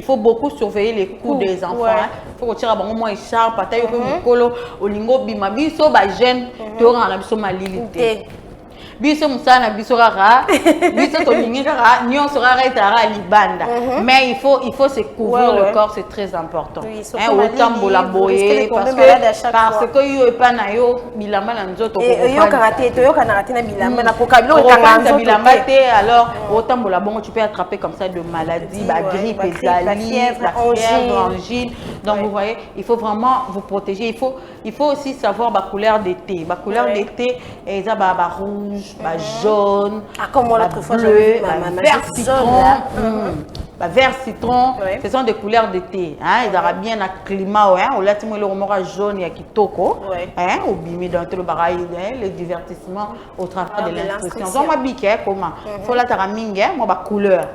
faut beaucoup surveiller les coups des enfants il faut tirer bango moi écharpe patayo pe mukolo olingo bima biso ba jeune to ngala biso malili te biso musana biso rara biso tolingi rara nyon sera rara libanda mais il faut se couvrir le corps, c'est très important hein autant bola boyer parce que yo pas na yo bilamba na nzoto ko yo karaté to yo karaté na bilamba na kokabilo kanga nzoto bilamba te alors autant bola bongo tu peux attraper comme ça de maladies la grippe la fièvre angine donc vous voyez il faut vraiment vous protéger il faut aussi savoir la couleur d'été la couleur d'été et ça ba rouge ba jaune comme moi l'autre fois bleu vert vert citron ce sont des couleurs d'été hein ils aura bien un climat hein au latin le romora jaune ya kitoko hein au bimi dans tout le barail les divertissements au travers de l'instruction donc ma biquet comment faut la tara minga moi ba couleur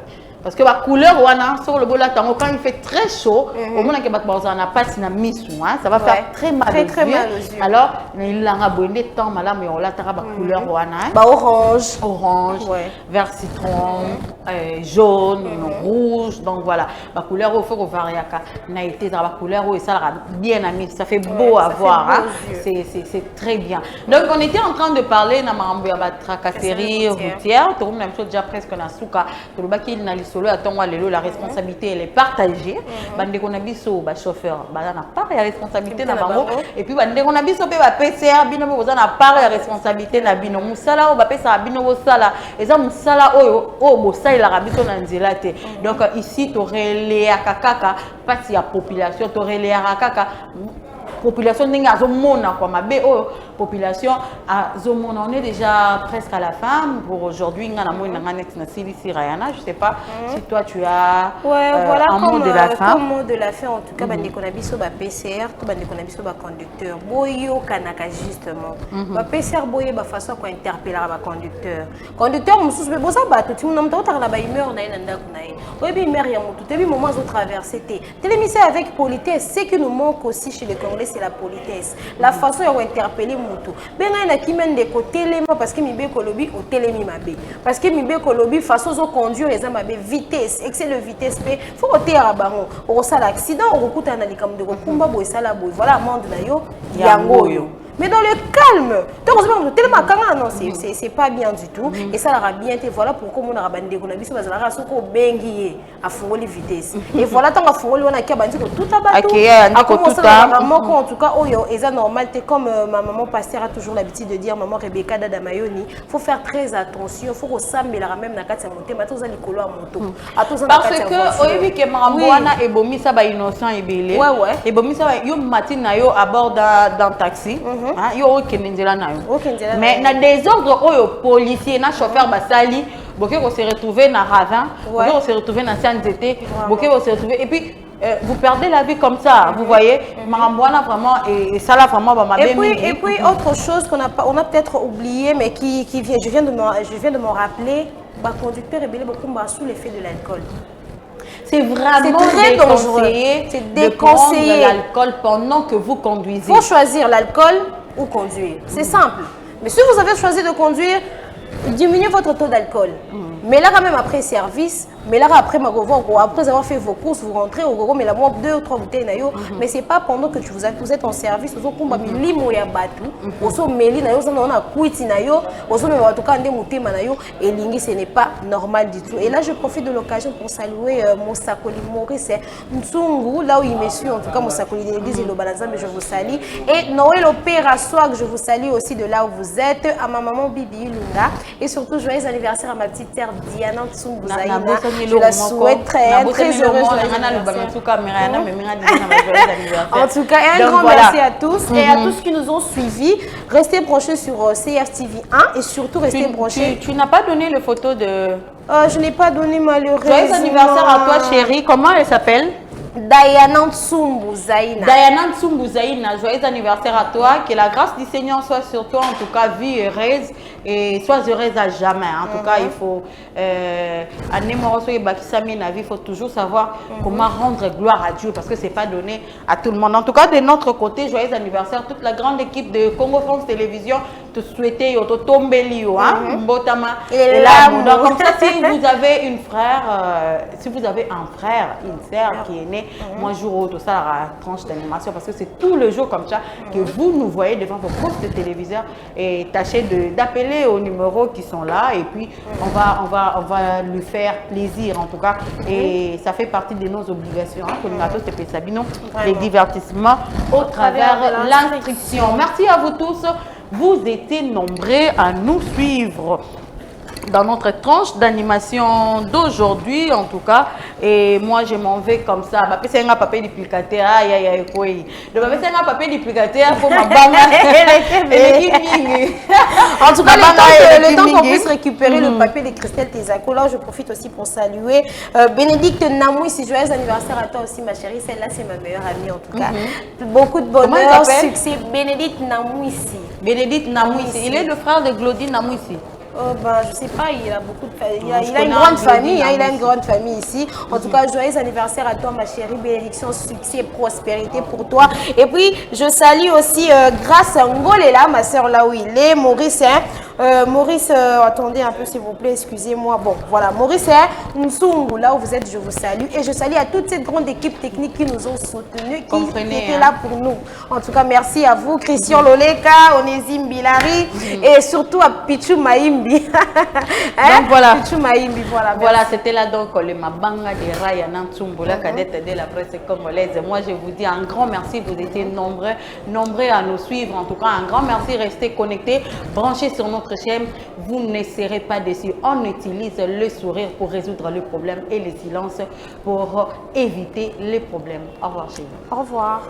parce que la couleur sur le bola tango quand il fait très chaud au moins que on n'a pas na misu hein ça va faire très mal aux yeux alors il a abonné temps malam mais on la tara ba couleur ba orange vert citron jaune rouge donc voilà la couleur au faut variaka na été dans la couleur où ça bien ami ça fait beau à voir hein c'est très bien donc on était en train de parler na mambo ya ba tracasserie routière tout le monde même chose déjà presque na suka to le baki na solo attends lelo la responsabilité elle est partagée bande ko na biso ba chauffeur ba na part ya responsabilité na bango et puis bande ko na biso pe ba PCR bino be boza na part ya responsabilité na bino musala o ba pesa bino bo sala eza musala oyo o bo sala la biso na nzela te donc ici to relé akaka pati ya population to relé akaka population ndenge azomona kwa mabe oyo population azomona on est déjà presque à la fin pour aujourd'hui ngana mo ngana next na Silisi Rayana je sais pas si toi tu as voilà un mot de la fin comme mot de la fin en tout cas bande ko na biso ba PCR to bande ko na biso ba conducteur boyo kanaka justement ba PCR boye ba façon ko interpeller ba conducteur mususu be boza bato ti mona mtota na ba humeur na ina ndako na ye oyebi humeur ya mutu te bi moments au traverser te télémisé avec politesse ce qui nous manque aussi chez les Congolais c'est la politesse la façon de interpeller mutu benga na kimende de côté lema parce que mibe kolobi au telemi mabe parce que mibe kolobi façon de conduire les mabe vitesse excès de vitesse pe faut côté à bango au sala accident au kuta na likambo de kumba bo sala bo voilà monde na yo yango mais dans le calme tellement non c'est pas bien du tout et ça l'aura bien été voilà pourquoi on a bandé qu'on a vu sur la race au bengi à fongoli vitesse et voilà tant à fongoli on a qu'à bandé tout à battu en tout cas oyo et ça normal c'est comme ma maman pasteur a toujours l'habitude de dire maman Rebecca Dada Mayoni faut faire très attention faut ressemble la même na kati ya monter mato za likolo à moto parce que oyebi ke maramboana et bomi ça ba innocent ebele et bomi ça yo matin na yo à bord d'un taxi yo okendela na yo mais na désordre oyo policier na chauffeur basali boké ko se retrouver na ravin boké ko se retrouver na sanzete boké ko se retrouver et puis vous perdez la vie comme ça vous voyez maramboana vraiment et ça là vraiment ba et puis autre chose on a peut-être oublié mais qui vient je viens de me rappeler ba conducteur ebele beaucoup sous l'effet de l'alcool. C'est vraiment très dangereux. C'est déconseillé l'alcool pendant que vous conduisez. Il faut choisir l'alcool ou conduire. C'est simple. Mais si vous avez choisi de conduire, diminuez votre taux d'alcool. Mais là, quand même, après service, mais là, après avoir fait vos courses, vous rentrez au gogo, mais là, 2 ou 3 bouteilles, mais c'est pas pendant que vous êtes en service, vous avez limo ya batu, vous avez meli na yo, on a kuiti na yo, vous avez en tout cas des moutées manayo, et lingi, ce n'est pas normal du tout. Et là, je profite de l'occasion pour saluer mon Sakoli Maurice Nsungu, là où il me suit, en tout cas, mon Sakoli de l'église et le Balanza, mais je vous salue. Et Noël Opéra Swag, je vous salue aussi de là où vous êtes, à ma maman Bibi Lunda, et surtout, joyeux anniversaire à ma petite sœur Diana Nsungu Zaina. Je la souhaite très heureuse. En tout cas, un grand merci à tous et à tous qui nous ont suivis. Restez branchés sur CFTV 1 et surtout restez branchés. Tu n'as pas donné les photos de... je n'ai pas donné malheureusement. Joyeux anniversaire à toi chérie. Comment elle s'appelle? Diana Ntsumbu Zaina. Diana Ntsumbu Zaina, joyeux anniversaire à toi. Que la grâce du Seigneur soit sur toi, en tout cas, vie heureuse et sois heureuse à jamais. En tout cas, il faut, il faut toujours savoir comment rendre gloire à Dieu parce que ce n'est pas donné à tout le monde. En tout cas, de notre côté, joyeux anniversaire, toute la grande équipe de Congo France Télévision te souhaiter au tombelio, hein, mbotama. Et là, donc comme ça, si vous avez une frère, si vous avez un frère, une sœur qui est née, moi jour tout ça la tranche d'animation parce que c'est tout le jour comme ça que vous nous voyez devant vos postes de téléviseur et tâchez d'appeler aux numéros qui sont là et puis on va lui faire plaisir en tout cas et ça fait partie de nos obligations les divertissements au travers de l'instruction. Merci à vous tous, vous étiez nombreux à nous suivre dans notre tranche d'animation d'aujourd'hui en tout cas et moi je m'en vais comme ça c'est un papier duplicateur un papier duplicateur pour ma bande en tout cas le temps qu'on puisse récupérer le papier de Christelle Tezako, là je profite aussi pour saluer Bénédicte Namouissi, joyeux anniversaire à toi aussi ma chérie, celle-là c'est ma meilleure amie en tout cas, beaucoup de bonheur, succès. Bénédicte Namouissi. Bénédicte Namouissi, il est le frère de Glodine Namouissi. Je sais pas, il a beaucoup de famille. Il a une grande famille, il a une grande famille ici. En tout cas, joyeux anniversaire à toi, ma chérie. Bénédiction, succès et prospérité pour toi. Et puis, je salue aussi grâce à Ngolela, ma soeur là où il est, Maurice. Maurice, attendez un peu s'il vous plaît, excusez-moi. Bon, voilà, Maurice Nsungu, là où vous êtes, je vous salue. Et je salue à toute cette grande équipe technique qui nous ont soutenus, qui étaient là pour nous. En tout cas, merci à vous, Christian Loleka, Onésime Bilari et surtout à Pichou Maïmbi. Donc voilà. Pichou Maïmbi, voilà. Voilà, c'était là donc le Mabanga de Raya Nantsumbu, la cadette de la presse congolaise. Moi, je vous dis un grand merci, vous étiez nombreux à nous suivre. En tout cas, un grand merci, restez connectés, branchez sur notre chaîne, vous ne serez pas déçus. On utilise le sourire pour résoudre le problème et le silence pour éviter les problèmes. Au revoir chez vous. Au revoir.